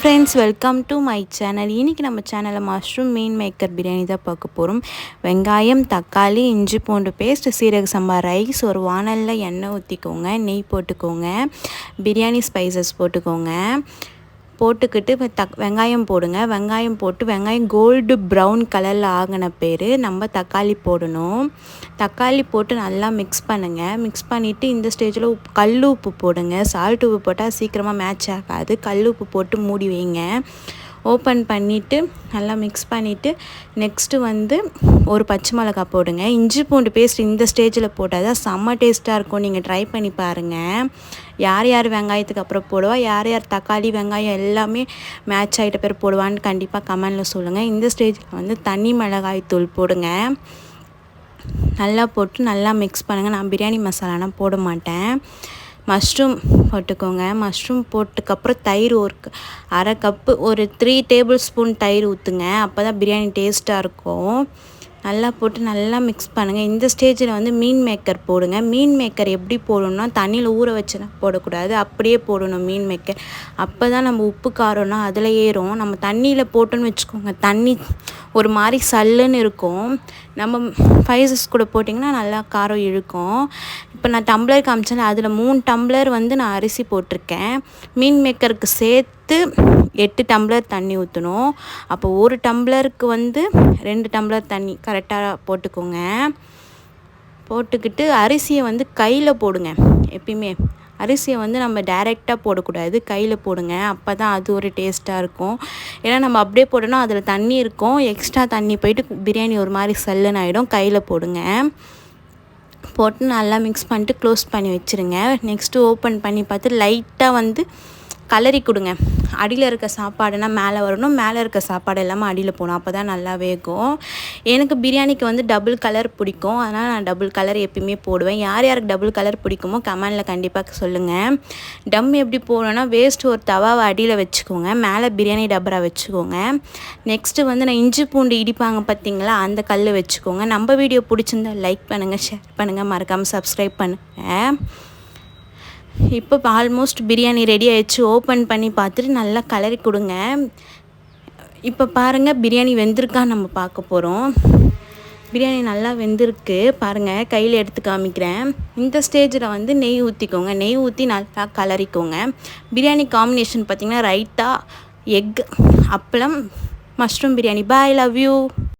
friends, welcome to my channel. இன்னைக்கு நம்ம சேனல்ல மஷ்ரூம் மீன் மேக்கர் பிரியாணி தான் பார்க்க போறோம். வெங்காயம், தக்காளி, இஞ்சி பூண்டு பேஸ்ட், சீரக சம்பா ரைஸ், ஒரு வாணல்ல எண்ணெய் ஊத்திக்கோங்க, நெய் போட்டுக்கோங்க, பிரியாணி ஸ்பைசஸ் போட்டுக்கோங்க. போட்டுக்கிட்டு வெங்காயம் போடுங்க. வெங்காயம் போட்டு வெங்காயம் கோல்டு ப்ரௌன் கலரில் ஆகின பேர் நம்ம தக்காளி போடணும். தக்காளி போட்டு நல்லா மிக்ஸ் பண்ணுங்கள். மிக்ஸ் பண்ணிவிட்டு இந்த ஸ்டேஜில் கல் உப்பு போடுங்க. சால்ட் உப்பு போட்டால் சீக்கிரமாக மேட்ச் ஆகாது. கல் உப்பு போட்டு மூடி வைங்க. ஓப்பன் பண்ணிவிட்டு நல்லா மிக்ஸ் பண்ணிவிட்டு நெக்ஸ்ட்டு ஒரு பச்சை மிளகாய் போடுங்க. இஞ்சி பூண்டு பேஸ்ட் இந்த ஸ்டேஜில் போட்டால் தான் செம்ம டேஸ்ட்டாக இருக்கும். நீங்கள் ட்ரை பண்ணி பாருங்கள். யார் யார் வெங்காயத்துக்கு அப்புறம் போடுவா, யார் யார் தக்காளி வெங்காயம் எல்லாமே மேட்ச் ஆகிட்ட பேர் போடுவான்னு கண்டிப்பாக கமெண்டில் சொல்லுங்கள். இந்த ஸ்டேஜில் தனி மிளகாய் தூள் போடுங்க. நல்லா போட்டு நல்லா மிக்ஸ் பண்ணுங்கள். நான் பிரியாணி மசாலாலாம் போட மாட்டேன். மஷ்ரூம் போட்டுக்கோங்க. மஷ்ரூம் போட்டுக்கப்புறம் தயிர் ஒரு அரை கப்பு, ஒரு 3 டேபிள் ஸ்பூன் தயிர் ஊற்றுங்க. அப்போ தான் பிரியாணி டேஸ்ட்டாக இருக்கும். நல்லா போட்டு நல்லா மிக்ஸ் பண்ணுங்கள். இந்த ஸ்டேஜில் மீன் மேக்கர் போடுங்க. மீன் மேக்கர் எப்படி போடணும்னா தண்ணியில் ஊற வச்சுனா போடக்கூடாது, அப்படியே போடணும் மீன் மேக்கர். அப்போ தான் நம்ம உப்பு காரம்னா அதில் ஏறும். நம்ம தண்ணியில் போட்டோன்னு வச்சுக்கோங்க, தண்ணி ஒரு மாதிரி சல்லுன்னு இருக்கும். நம்ம ஸ்பைசஸ் கூட போட்டிங்கன்னா நல்லா காரம் இழுக்கும். இப்போ நான் டம்ளர் காமிச்சேன், அதில் 3 டம்ளர் நான் அரிசி போட்டிருக்கேன். மீன் மேக்கருக்கு சேர்த்து 8 டம்ளர் தண்ணி ஊற்றணும். அப்போ ஒரு டம்ளருக்கு 2 டம்ளர் தண்ணி கரெக்டாக போட்டுக்கோங்க. போட்டுக்கிட்டு அரிசியை கையில் போடுங்க. எப்பயுமே அரிசியை நம்ம டைரெக்டாக போடக்கூடாது, கையில் போடுங்க. அப்போ தான் அது ஒரு டேஸ்ட்டாக இருக்கும். ஏன்னா நம்ம அப்படியே போட்டோன்னா அதில் தண்ணி இருக்கும், எக்ஸ்ட்ரா தண்ணி போயிட்டு பிரியாணி ஒரு மாதிரி சல்லுன்னு ஆகிடும். கையில் போடுங்க. போட்டு நல்லா மிக்ஸ் பண்ணிட்டு க்ளோஸ் பண்ணி வச்சுருங்க. நெக்ஸ்ட்டு ஓப்பன் பண்ணி பார்த்து லைட்டாக கலரி கொடுங்க. அடியில் இருக்க சாப்பாடுனா மேலே வரணும், மேலே இருக்க சாப்பாடு எல்லாமே அடியில் போகணும். அப்போ தான் நல்லா வேகும். எனக்கு பிரியாணிக்கு டபுள் கலர் பிடிக்கும், அதனால் நான் டபுள் கலர் எப்பயுமே போடுவேன். யார் யாருக்கு டபுள் கலர் பிடிக்குமோ கமெண்டில் கண்டிப்பாக சொல்லுங்கள். டம் எப்படி போடணும்னா வேஸ்ட்டு ஒரு தவாவை அடியில் வச்சுக்கோங்க, மேலே பிரியாணி டபரா வச்சுக்கோங்க. நெக்ஸ்ட்டு நான் இஞ்சி பூண்டு இடிப்பாங்க பார்த்தீங்களா, அந்த கல் வச்சுக்கோங்க. நம்ம வீடியோ பிடிச்சிருந்தா லைக் பண்ணுங்கள், ஷேர் பண்ணுங்கள், மறக்காமல் சப்ஸ்கிரைப் பண்ணுங்கள். இப்போ ஆல்மோஸ்ட் பிரியாணி ரெடி ஆகிடுச்சு. ஓப்பன் பண்ணி பார்த்துட்டு நல்லா கலரி கொடுங்க. இப்போ பாருங்கள், பிரியாணி வெந்திருக்கான்னு நம்ம பார்க்க போகிறோம். பிரியாணி நல்லா வெந்திருக்கு பாருங்கள், கையில் எடுத்து காமிக்கிறேன். இந்த ஸ்டேஜில் நெய் ஊற்றிக்கோங்க. நெய் ஊற்றி நல்லா கலரிக்கோங்க. பிரியாணி காம்பினேஷன் பார்த்திங்கன்னா ரைத்தா, எக், அப்பளம், mushroom biryani. Bye, love you.